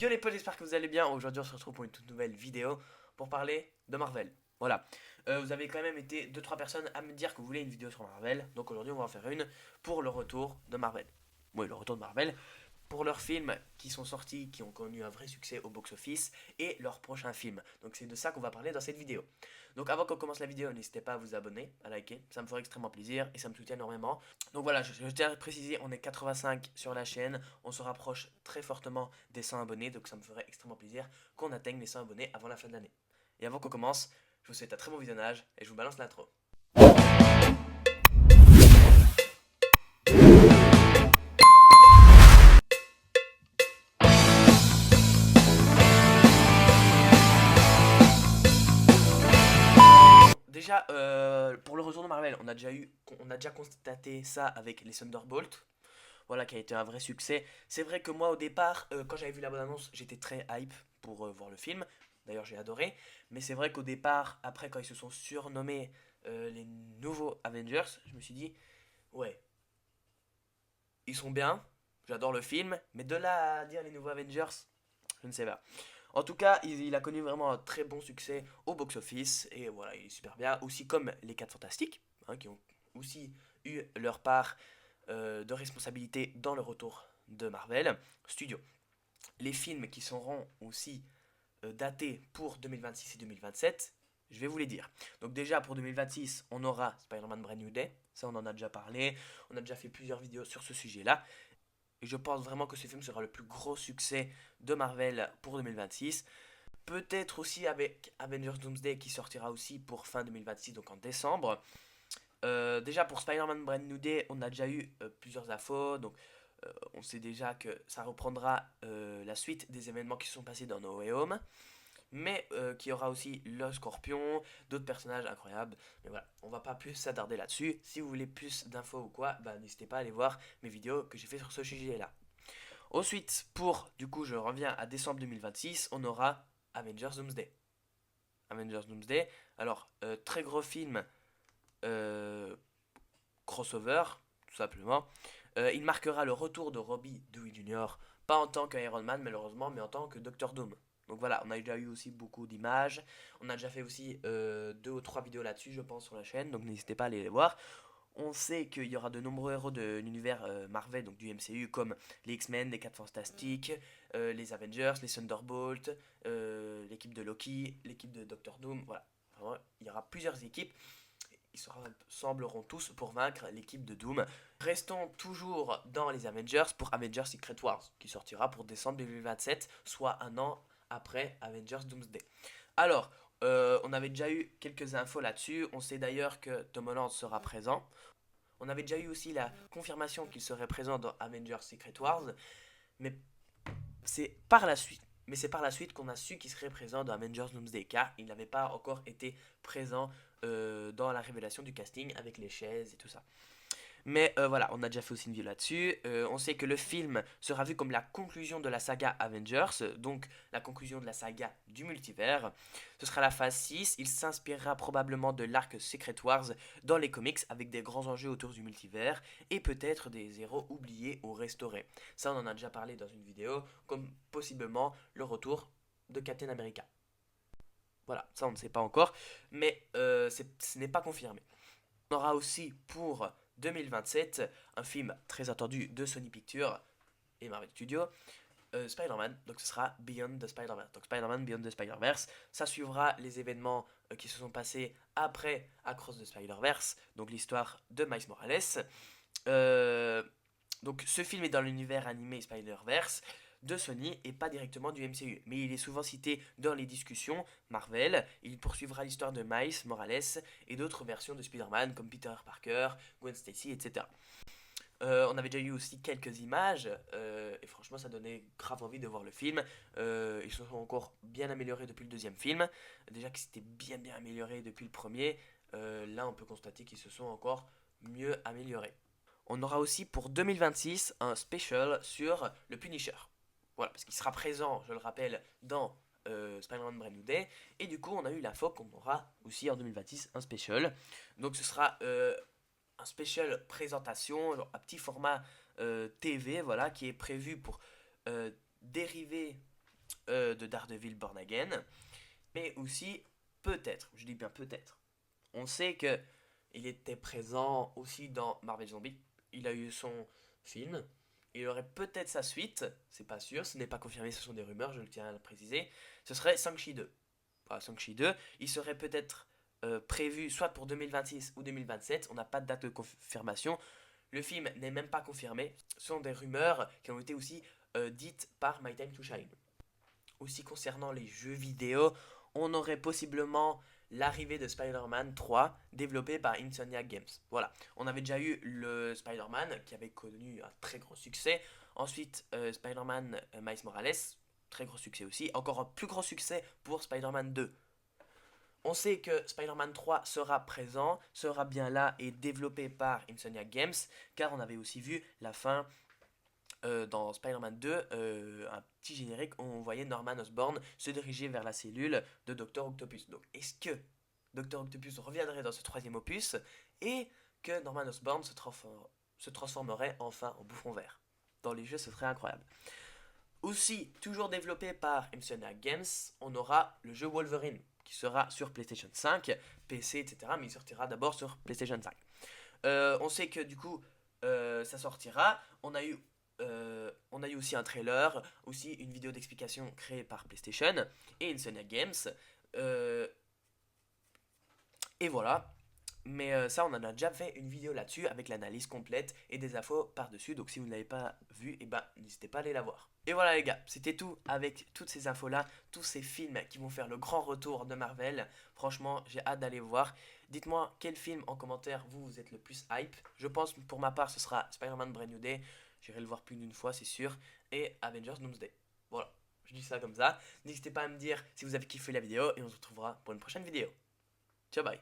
Yo les potes, j'espère que vous allez bien. Aujourd'hui, on se retrouve pour une toute nouvelle vidéo pour parler de Marvel. Voilà. Vous avez quand même été deux trois personnes à me dire que vous voulez une vidéo sur Marvel. Donc aujourd'hui, on va en faire une pour le retour de Marvel. Oui, le retour de Marvel. Pour leurs films qui sont sortis, qui ont connu un vrai succès au box-office et leurs prochains films. Donc c'est de ça qu'on va parler dans cette vidéo. Donc avant qu'on commence la vidéo, n'hésitez pas à vous abonner, à liker. Ça me ferait extrêmement plaisir et ça me soutient énormément. Donc voilà, je tiens à préciser, on est 85 sur la chaîne. On se rapproche très fortement des 100 abonnés. Donc ça me ferait extrêmement plaisir qu'on atteigne les 100 abonnés avant la fin de l'année. Et avant qu'on commence, je vous souhaite un très bon visionnage et je vous balance l'intro. Déjà, pour le retour de Marvel, on a déjà constaté ça avec les Thunderbolts, voilà, qui a été un vrai succès. C'est vrai que moi, au départ, quand j'avais vu la bande-annonce, j'étais très hype pour voir le film. D'ailleurs, j'ai adoré. Mais c'est vrai qu'au départ, après, quand ils se sont surnommés les nouveaux Avengers, je me suis dit, ouais, ils sont bien, j'adore le film, mais de là à dire les nouveaux Avengers, je ne sais pas. En tout cas, il a connu vraiment un très bon succès au box-office. Et voilà, il est super bien. Aussi comme les 4 Fantastiques, hein, qui ont aussi eu leur part de responsabilité dans le retour de Marvel Studios. Les films qui seront aussi datés pour 2026 et 2027, je vais vous les dire. Donc déjà pour 2026, on aura Spider-Man Brand New Day. Ça, on en a déjà parlé. On a déjà fait plusieurs vidéos sur ce sujet-là. Et je pense vraiment que ce film sera le plus gros succès de Marvel pour 2026. Peut-être aussi avec Avengers Doomsday qui sortira aussi pour fin 2026, donc en décembre. Déjà pour Spider-Man Brand New Day, on a déjà eu plusieurs infos. Donc on sait déjà que ça reprendra la suite des événements qui se sont passés dans No Way Home. Mais qu'il y aura aussi le Scorpion, d'autres personnages incroyables. Mais voilà, on va pas plus s'attarder là-dessus. Si vous voulez plus d'infos ou quoi, bah, n'hésitez pas à aller voir mes vidéos que j'ai fait sur ce sujet-là. Ensuite, pour, du coup, je reviens à décembre 2026, on aura Avengers Doomsday. Avengers Doomsday, alors, très gros film euh, crossover, tout simplement. Il marquera le retour de Robbie Downey Jr., pas en tant qu'Iron Man malheureusement, mais en tant que Doctor Doom. Donc voilà, on a déjà eu aussi beaucoup d'images. On a déjà fait aussi deux ou trois vidéos là-dessus, je pense, sur la chaîne. Donc n'hésitez pas à aller les voir. On sait qu'il y aura de nombreux héros de l'univers Marvel, donc du MCU, comme les X-Men, les 4 Fantastiques, les Avengers, les Thunderbolts, l'équipe de Loki, l'équipe de Doctor Doom. Voilà, vraiment, il y aura plusieurs équipes. Ils se rassembleront tous pour vaincre l'équipe de Doom. Restons toujours dans les Avengers pour Avengers Secret Wars, qui sortira pour décembre 2027, soit un an après Avengers Doomsday. Alors, on avait déjà eu quelques infos là-dessus. On sait d'ailleurs que Tom Holland sera présent. On avait déjà eu aussi la confirmation qu'il serait présent dans Avengers Secret Wars, mais c'est par la suite. Mais c'est par la suite qu'on a su qu'il serait présent dans Avengers Doomsday, car il n'avait pas encore été présent dans la révélation du casting avec les chaises et tout ça. Mais voilà, on a déjà fait aussi une vidéo là-dessus. On sait que le film sera vu comme la conclusion de la saga Avengers, donc la conclusion de la saga du multivers. Ce sera la phase 6. Il s'inspirera probablement de l'arc Secret Wars dans les comics avec des grands enjeux autour du multivers et peut-être des héros oubliés ou restaurés. Ça, on en a déjà parlé dans une vidéo, comme possiblement le retour de Captain America. Voilà, ça on ne sait pas encore, mais ce n'est pas confirmé. On aura aussi pour 2027 un film très attendu de Sony Pictures et Marvel Studios, Spider-Man. Donc ce sera Beyond the Spider-Verse. Donc Spider-Man Beyond the Spider-Verse. Ça suivra les événements qui se sont passés après Across the Spider-Verse, donc l'histoire de Miles Morales. Euh, donc ce film est dans l'univers animé Spider-Verse de Sony et pas directement du MCU. Mais il est souvent cité dans les discussions Marvel. Il poursuivra l'histoire de Miles Morales et d'autres versions de Spider-Man comme Peter Parker, Gwen Stacy, etc. On avait déjà eu aussi quelques images et franchement ça donnait grave envie de voir le film. Ils se sont encore bien améliorés depuis le deuxième film. Déjà que c'était bien amélioré depuis le premier. Là on peut constater qu'ils se sont encore mieux améliorés. On aura aussi pour 2026 un special sur le Punisher. Voilà, parce qu'il sera présent, je le rappelle, dans Spider-Man Brand New Day. Et du coup, on a eu l'info qu'on aura aussi en 2026 un special. Donc ce sera un special présentation, genre un petit format TV, voilà, qui est prévu pour dériver de Daredevil Born Again, mais aussi peut-être, je dis bien peut-être, on sait que il était présent aussi dans Marvel Zombie. Il a eu son film. Il aurait peut-être sa suite, c'est pas sûr, ce n'est pas confirmé, ce sont des rumeurs, je le tiens à le préciser. Ce serait Shang-Chi 2. Voilà, Shang-Chi 2, il serait peut-être prévu soit pour 2026 ou 2027, on n'a pas de date de confirmation. Le film n'est même pas confirmé, ce sont des rumeurs qui ont été aussi dites par My Time to Shine. Aussi concernant les jeux vidéo, on aurait possiblement l'arrivée de Spider-Man 3 développé par Insomniac Games. Voilà, on avait déjà eu le Spider-Man qui avait connu un très gros succès. Ensuite, Spider-Man Miles Morales, très gros succès aussi. Encore un plus gros succès pour Spider-Man 2. On sait que Spider-Man 3 sera présent, sera bien là et développé par Insomniac Games, car on avait aussi vu la fin dans Spider-Man 2, un petit générique où on voyait Norman Osborn se diriger vers la cellule de Dr. Octopus. Donc est-ce que Dr. Octopus reviendrait dans ce troisième opus et que Norman Osborn se transformerait enfin en bouffon vert? Dans les jeux, ce serait incroyable. Aussi, toujours développé par Insomniac Games, on aura le jeu Wolverine qui sera sur PlayStation 5, PC, etc. Mais il sortira d'abord sur PlayStation 5. On sait que du coup, ça sortira. On a eu aussi un trailer, aussi une vidéo d'explication créée par PlayStation et Insomniac Games. Euh, et voilà. Mais ça, on en a déjà fait une vidéo là-dessus avec l'analyse complète et des infos par-dessus. Donc si vous ne l'avez pas vu, eh ben, n'hésitez pas à aller la voir. Et voilà les gars, c'était tout avec toutes ces infos-là, tous ces films qui vont faire le grand retour de Marvel. Franchement, j'ai hâte d'aller voir. Dites-moi quel film en commentaire vous êtes le plus hype. Je pense pour ma part ce sera Spider-Man Brand New Day. J'irai le voir plus d'une fois, c'est sûr. Et Avengers Doomsday. Voilà, je dis ça comme ça. N'hésitez pas à me dire si vous avez kiffé la vidéo et on se retrouvera pour une prochaine vidéo. Ciao, bye.